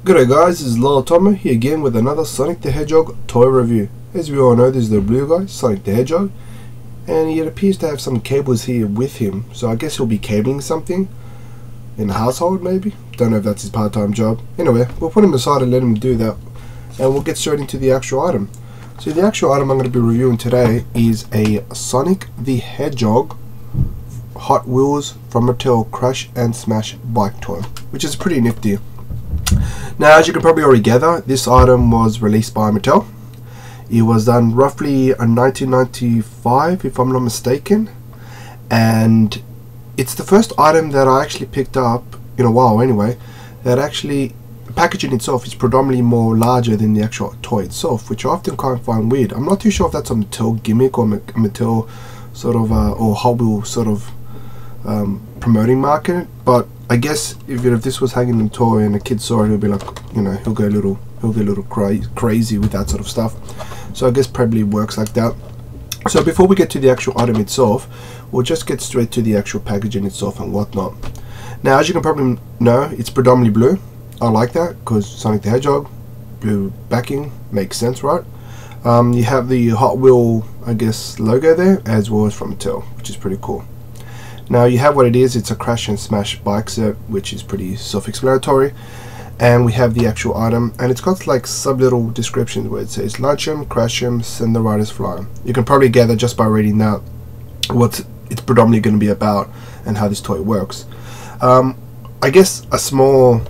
G'day guys, this is Lil Tomo here again with another Sonic the Hedgehog toy review. As we all know, this is the blue guy, Sonic the Hedgehog, and he appears to have some cables here with him, so I guess he'll be cabling something in the household maybe? Don't know if that's his part-time job. Anyway, we'll put him aside and let him do that, and we'll get straight into the actual item. So the actual item I'm going to be reviewing today is a Sonic the Hedgehog Hot Wheels from Mattel Crash and Smash bike toy, which is pretty nifty. Now, as you can probably already gather, this item was released by Mattel. It was done roughly in 1995, if I'm not mistaken, and it's the first item that I actually picked up in a while anyway, that actually, the packaging itself is predominantly more larger than the actual toy itself, which I often kind of find weird. I'm not too sure if that's a Mattel gimmick or Mattel sort of, or Hot Wheels sort of promoting market, but I guess if this was hanging in a toy and a kid saw it, he'll be like, you know, he'll go a little crazy with that sort of stuff. So I guess probably works like that. So before we get to the actual item itself, we'll just get straight to the actual packaging itself and whatnot. Now, as you can probably know, it's predominantly blue. I like that because Sonic the Hedgehog, blue backing, makes sense, right? You have the Hot Wheel, I guess, logo there, as well as from Mattel, which is pretty cool. Now you have what it is. It's a Crash and Smash bike set, which is pretty self-explanatory, and we have the actual item, and it's got like sub-little descriptions where it says launch him, crash him, send the riders flying. You can probably gather just by reading that what it's predominantly going to be about and how this toy works. I guess a small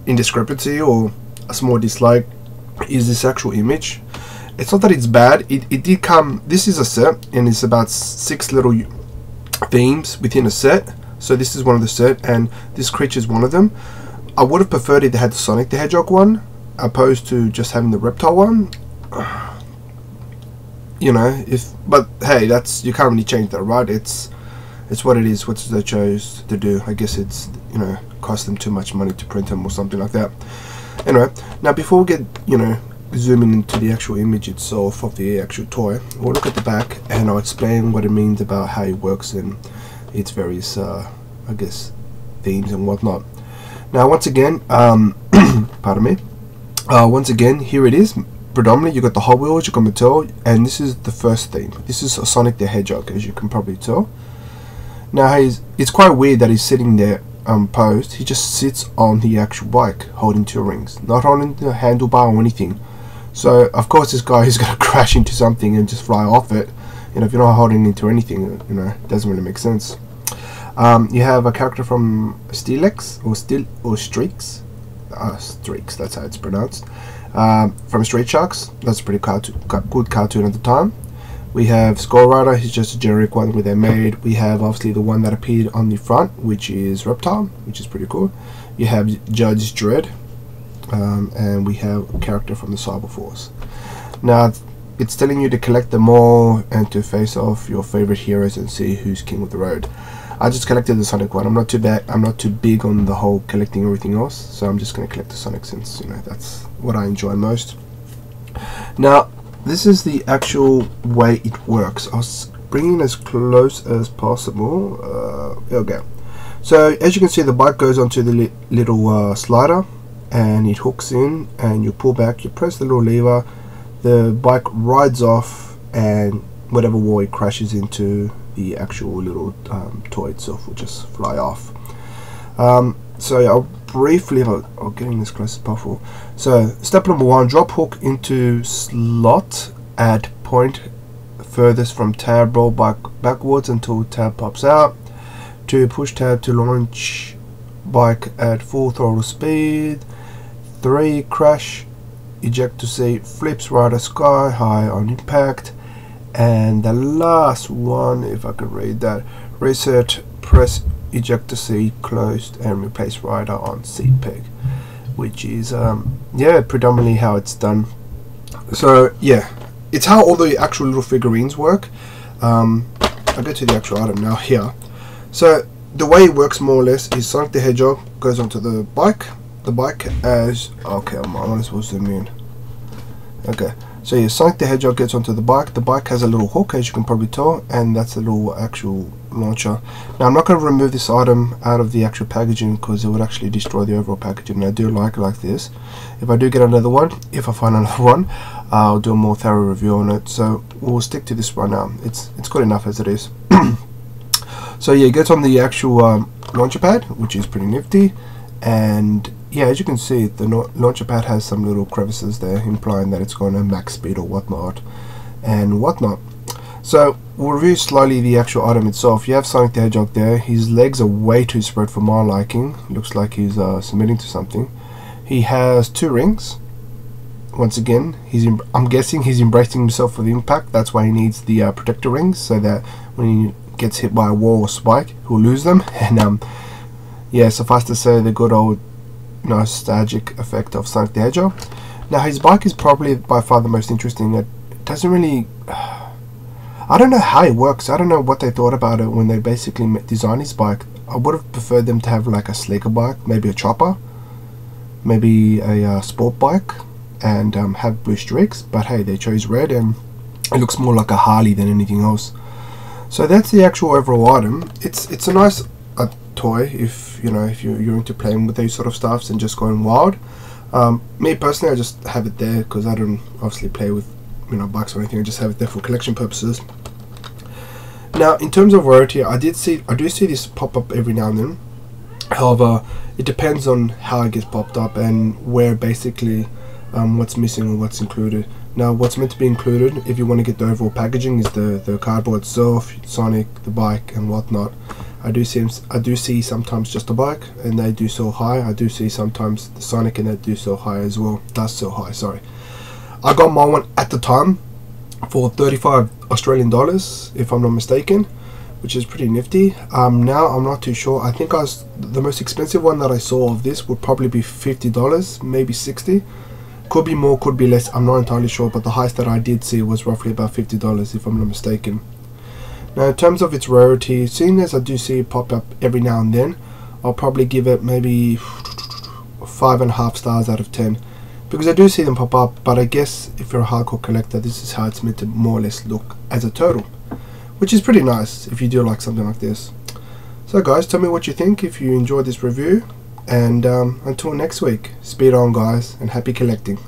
indiscrepancy or a small dislike is this actual image. It's not that it's bad. It did come. This is a set, and it's about 6 little themes within a set, so this is one of the set, and this creature is one of them. I would have preferred it they had the Sonic the Hedgehog one opposed to just having the reptile one, you know. But hey, that's, you can't really change that, right? It's what it is, what they chose to do. I guess it's, you know, cost them too much money to print them or something like that. Anyway, now before we get, you know, zooming into the actual image itself of the actual toy, we'll look at the back and I'll explain what it means about how it works and its various I guess themes and whatnot. Now once again, pardon me, once again, here it is. Predominantly you got the Hot Wheels, you got Mattel, and this is the first theme. This is a Sonic the Hedgehog, as you can probably tell. Now it's quite weird that he's sitting there posed. He just sits on the actual bike holding 2 rings, not holding the handlebar or anything. So of course this guy is going to crash into something and just fly off it. You know, if you're not holding into anything, you know, it doesn't really make sense. You have a character from Steelix or Streaks, Streaks, that's how it's pronounced. From Street Sharks, that's a pretty good cartoon at the time. We have Skull Rider, he's just a generic one with their made. We have obviously the one that appeared on the front, which is Reptile, which is pretty cool. You have Judge Dredd. And we have a character from the Cyber Force. Now it's telling you to collect them all and to face off your favorite heroes and see who's king of the road. I just collected the Sonic one. I'm not too big on the whole collecting everything else, so I'm just going to collect the Sonic since, you know, that's what I enjoy most. Now this is the actual way it works. I was bringing as close as possible. Okay, so as you can see, the bike goes onto the little slider, and it hooks in, and you pull back, you press the little lever, the bike rides off, and whatever wall it crashes into, the actual little toy itself will just fly off. So yeah, I'll briefly, I'll get in as close as possible. So step number 1, drop hook into slot at point furthest from tab, roll backwards until tab pops out. 2, push tab to launch bike at full throttle speed. 3, crash, ejector seat, flips rider sky high on impact. And the last one, if I can read that, reset, press ejector seat closed and replace rider on seat peg, which is yeah, predominantly how it's done. So yeah, it's how all the actual little figurines work. I'll go to the actual item now here. So the way it works more or less is Sonic the Hedgehog goes onto the bike. The bike as, okay, I'm not supposed to zoom in. Okay, So yeah, Sonic the Hedgehog gets onto the bike. The bike has a little hook, as you can probably tell, and that's a little actual launcher. Now I'm not going to remove this item out of the actual packaging because it would actually destroy the overall packaging. And I do like it like this. If I do get another one, if I find another one, I'll do a more thorough review on it. So we'll stick to this one now. It's good enough as it is. So yeah, it gets on the actual launcher pad, which is pretty nifty. And yeah, as you can see, the launcher pad has some little crevices there, implying that it's going to max speed or whatnot and whatnot. So we'll review slowly the actual item itself. You have Sonic the Hedgehog there. His legs are way too spread for my liking. Looks like he's submitting to something. He has 2 rings. Once again, I'm guessing he's embracing himself for the impact. That's why he needs the protector rings, so that when he gets hit by a wall or spike, he'll lose them. And yeah, suffice to say, the good old nostalgic effect of Sonic the Hedgehog. Now his bike is probably by far the most interesting. It doesn't really, I don't know how it works. I don't know what they thought about it when they basically designed his bike. I would have preferred them to have like a sleeker bike, maybe a chopper, maybe a sport bike, and have blue streaks. But hey, they chose red, and it looks more like a Harley than anything else. So that's the actual overall item. It's a nice toy if you're into playing with these sort of stuffs and just going wild. Me personally, I just have it there because I don't obviously play with bikes or anything. I just have it there for collection purposes. Now in terms of Rarity, I do see this pop up every now and then. However, it depends on how it gets popped up and where basically what's missing or what's included. Now what's meant to be included, if you want to get the overall packaging, is the cardboard itself, Sonic, the bike and whatnot. I do see sometimes just a bike, and they do sell high. I do see sometimes the Sonic, and they do sell high as well. Does sell high, sorry. I got my one at the time for 35 Australian dollars, if I'm not mistaken, which is pretty nifty. Now I'm not too sure. I think the most expensive one that I saw of this would probably be $50, maybe 60. Could be more, could be less. I'm not entirely sure, but the highest that I did see was roughly about $50, if I'm not mistaken. Now in terms of its rarity, seeing as I do see it pop up every now and then, I'll probably give it maybe 5.5 stars out of 10, because I do see them pop up. But I guess if you're a hardcore collector, this is how it's meant to more or less look as a turtle, which is pretty nice if you do like something like this. So guys, tell me what you think if you enjoyed this review, and until next week, speed on guys, and happy collecting.